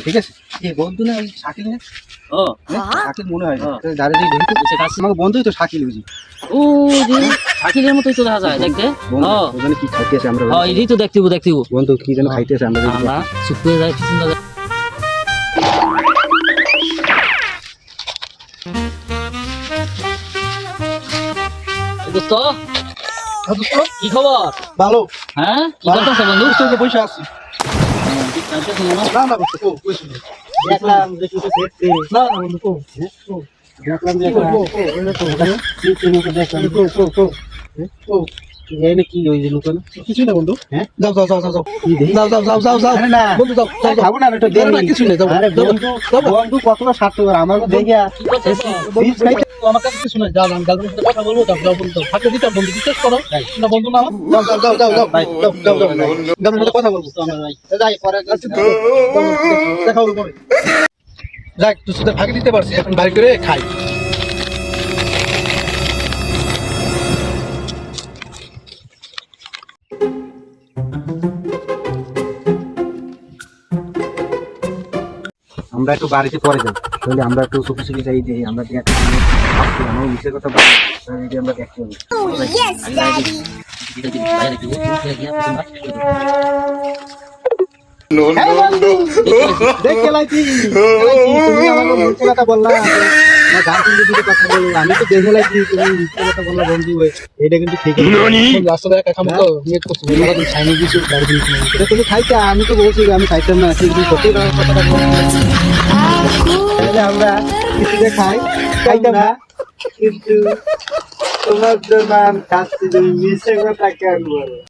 ঠিক আছে? এই বন্ধু না ওই শাকিল না? ও শাকিল মনে হয় দাঁড়িয়ে আমাকে বন্ধুই তো শাকিল বুঝি। ও যে শাকিলের মতোই তো দেখা যায় দেখতে। ওখানে কি খাইতেছে আমরা? এই তো দেখতেইব বন্ধু কি যেন খাইতেছে আমরা চুপ করে যাই পিছন দাদা। দোস্ত কি খবর? ভালো। হ্যাঁ কি করতেছ বন্ধু? বসে আছি। না না বন্ধু বসে দেখলাম দেখি তো দেখতে না না বন্ধু দেখলাম যে কি ওই যে লুকানো কিছু না বন্ধু। হ্যাঁ যাও যাও যাও যাও যাও যাও যাও যাও যাও না বন্ধু যাও খাবো না একটু দেরি কিছু নেই। আরে বন্ধু বন্ধু কতটা স্বার্থপর আমার দেখিয়া কি করতেছ? আমার কাছে কিছু নাই। যাও আমি গার্লফ্রেন্ডের সাথে কথা বলবো। যাও বন্ধু থাকতে দিতাম বন্ধু বিশ্বাস করো না বন্ধু না যাও যাও যাও যাও যাও ভাই যাও যাও যাও গার্লফ্রেন্ডের সাথে কথা বলবো ভাই যাই পরে দেখা হবে পরে। যাক তুই সাথে ভাগে দিতে পারছি এখন বাড়ি করে খাই। আমরা একটু বাড়িতে পরে যাই তাহলে আমরা একটু চুপি চুপি যাই যে আমরা যে একটা আমার মিশের কথা বলি তাহলে আমরা দেখতে হবে। আমি তো দেখে লাগছি তুমি মিথ্যে কথা বললা বন্ধু এটা কিন্তু ঠিক রাস্তা খাবো তো তুমি খাইতে আমি তো বলছি আমি খাইতাম না কিন্তু সত্যি কথাটা আমরা কিছুতে খাইতাম না কিন্তু তোমার জন্য খাচ্ছি তুমি মিশে কথা কেন বলো?